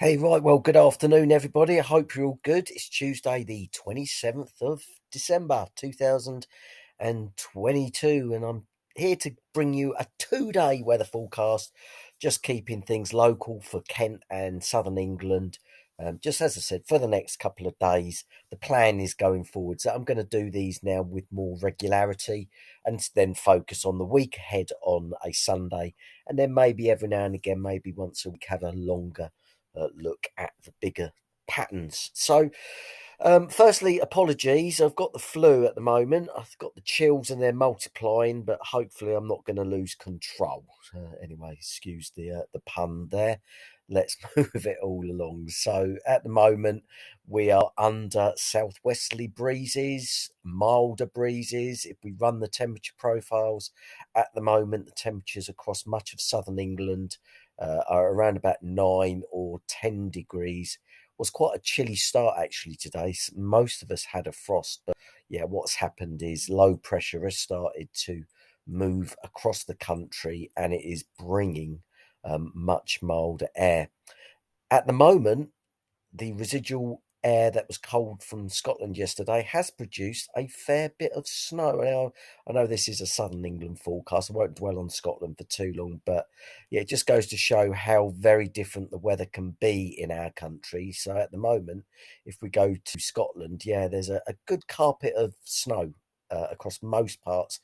Hey, right. Well, good afternoon, everybody. I hope you're all good. It's Tuesday, the 27th of December, 2022, and I'm here to bring you a 2 day weather forecast, just keeping things local for Kent and southern England. Just as I said, for the next couple of days, the plan is going forward. So I'm going to do these now with more regularity and then focus on the week ahead on a Sunday. And then maybe every now and again, maybe once a week, have a longer look at the bigger patterns. So, firstly, apologies. I've got the flu at the moment. I've got the chills and they're multiplying, but hopefully, I'm not going to lose control. Anyway, excuse the pun there. Let's move it all along. So, at the moment, we are under southwesterly breezes, milder breezes. If we run the temperature profiles, at the moment, the temperatures across much of southern England are around about 9 or 10 degrees. Was quite a chilly start actually today. Most of us had a frost, but yeah, what's happened is low pressure has started to move across the country and it is bringing much milder air. At the moment, the residual air that was cold from Scotland yesterday has produced a fair bit of snow. Now, I know this is a southern England forecast. I won't dwell on Scotland for too long, but yeah, it just goes to show how very different the weather can be in our country. So at the moment, if we go to Scotland, yeah, there's a good carpet of snow across most parts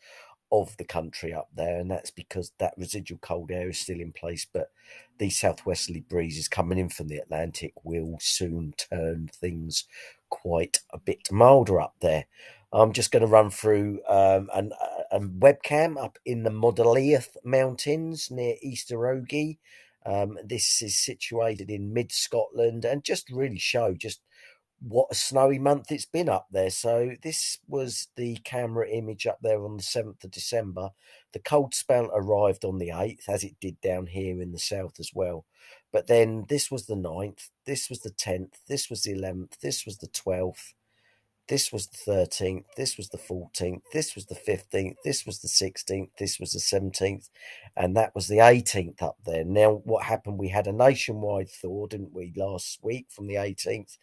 of the country up there, and that's because that residual cold air is still in place. But these southwesterly breezes coming in from the Atlantic will soon turn things quite a bit milder up there. I'm just going to run through a webcam up in the Modeliath Mountains near Easterogie. This is situated in mid Scotland and just really show just what a snowy month it's been up there. So this was the camera image up there on the 7th of December. The cold spell arrived on the 8th, as it did down here in the south as well. But then this was the 9th, this was the 10th, this was the 11th, this was the 12th, this was the 13th, this was the 14th, this was the 15th, this was the 16th, this was the 17th, and that was the 18th up there. Now, what happened? We had a nationwide thaw, didn't we, last week from the 18th?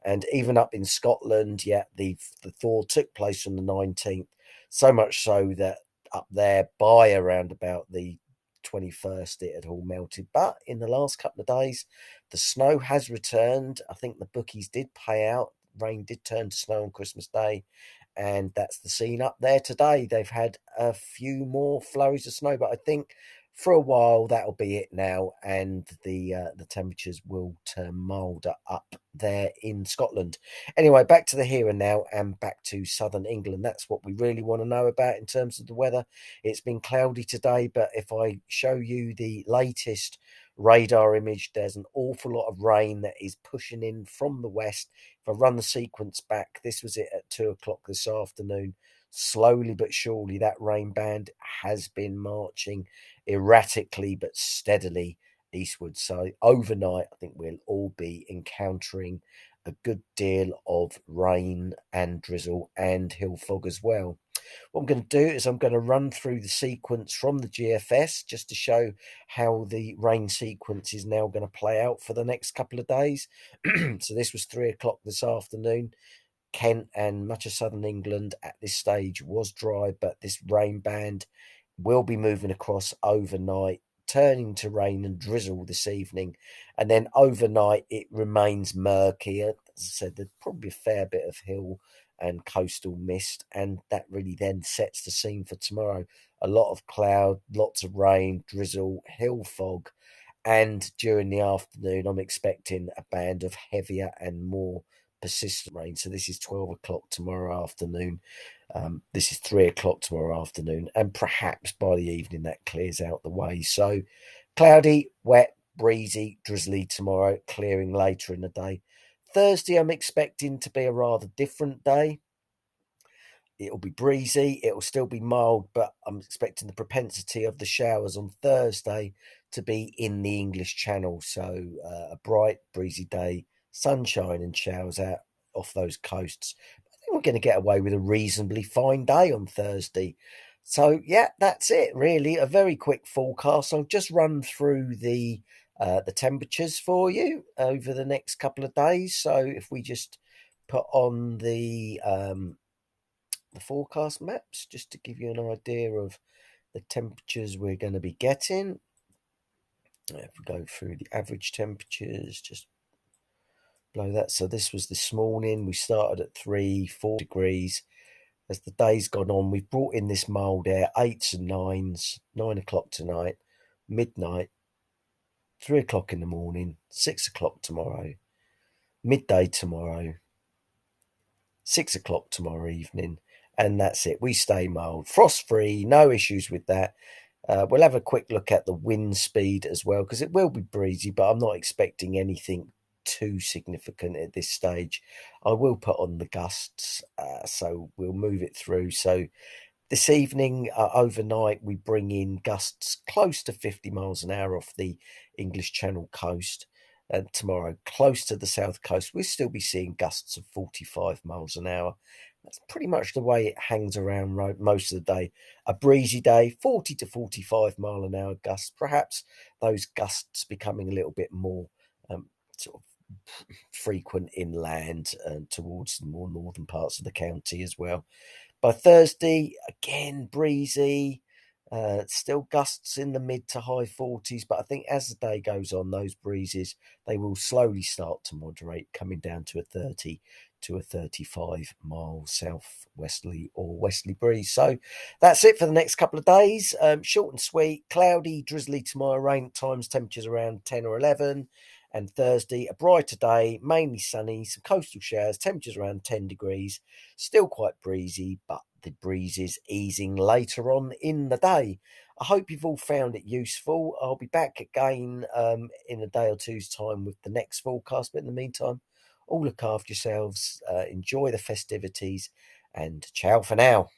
And even up in Scotland, yeah, the thaw took place on the 19th, so much so that up there by around about the 21st it had all melted. But in the last couple of days, the snow has returned. I think the bookies did pay out. Rain did turn to snow on Christmas Day, and that's the scene up there today. They've had a few more flurries of snow, but I think for a while that'll be it now, and the temperatures will turn milder up there in Scotland. Anyway, back to the here and now, and back to southern England. That's what we really want to know about in terms of the weather. It's been cloudy today, but if I show you the latest radar image, there's an awful lot of rain that is pushing in from the west. If I run the sequence back, this was it at 2 o'clock this afternoon. Slowly but surely, that rain band has been marching erratically but steadily eastward. So overnight, I think we'll all be encountering a good deal of rain and drizzle and hill fog as well. What I'm going to do is I'm going to run through the sequence from the GFS just to show how the rain sequence is now going to play out for the next couple of days. So this was 3 o'clock this afternoon. Kent and much of southern England at this stage was dry, but this rain band will be moving across overnight, turning to rain and drizzle this evening. And then overnight, it remains murky. As I said, there's probably a fair bit of hill and coastal mist, and that really then sets the scene for tomorrow. A lot of cloud, lots of rain, drizzle, hill fog. And during the afternoon, I'm expecting a band of heavier and more persistent rain. So this is 12 o'clock tomorrow afternoon. This is 3 o'clock tomorrow afternoon. And perhaps by the evening that clears out the way. So cloudy, wet, breezy, drizzly tomorrow, clearing later in the day. Thursday, I'm expecting to be a rather different day. It'll be breezy, it'll still be mild, but I'm expecting the propensity of the showers on Thursday to be in the English Channel. So a bright, breezy day, sunshine and showers out off those coasts. I think we're going to get away with a reasonably fine day on Thursday. So yeah, that's it really. A very quick forecast. I'll just run through the the temperatures for you over the next couple of days. So if we just put on the forecast maps just to give you an idea of the temperatures we're going to be getting. If we go through the average temperatures, just below that. So this was this morning. We started at 4 degrees. As the day's gone on, we've brought in this mild air, 8s and 9s, 9 o'clock tonight, midnight, 3 o'clock in the morning, 6 o'clock tomorrow, midday tomorrow, 6 o'clock tomorrow evening, and that's it. We stay mild, frost free, no issues with that. We'll have a quick look at the wind speed as well, because it will be breezy, but I'm not expecting anything too significant at this stage. I will put on the gusts, so we'll move it through. So this evening, overnight, we bring in gusts close to 50 miles an hour off the English Channel coast. And tomorrow, close to the south coast, we'll still be seeing gusts of 45 miles an hour. That's pretty much the way it hangs around most of the day. A breezy day, 40 to 45 mile an hour gusts, perhaps those gusts becoming a little bit more sort of frequent inland and towards the more northern parts of the county as well. By Thursday, again, breezy, still gusts in the mid to high 40s, but I think as the day goes on, those breezes, they will slowly start to moderate, coming down to a 30 to a 35 mile southwesterly or westerly breeze. So that's it for the next couple of days. Short and sweet, cloudy, drizzly tomorrow, rain at times, temperatures around 10 or 11. And Thursday, a brighter day, mainly sunny, some coastal showers, temperatures around 10 degrees, still quite breezy, but the breeze is easing later on in the day. I hope you've all found it useful. I'll be back again in a day or two's time with the next forecast, but in the meantime, all look after yourselves, enjoy the festivities, and ciao for now.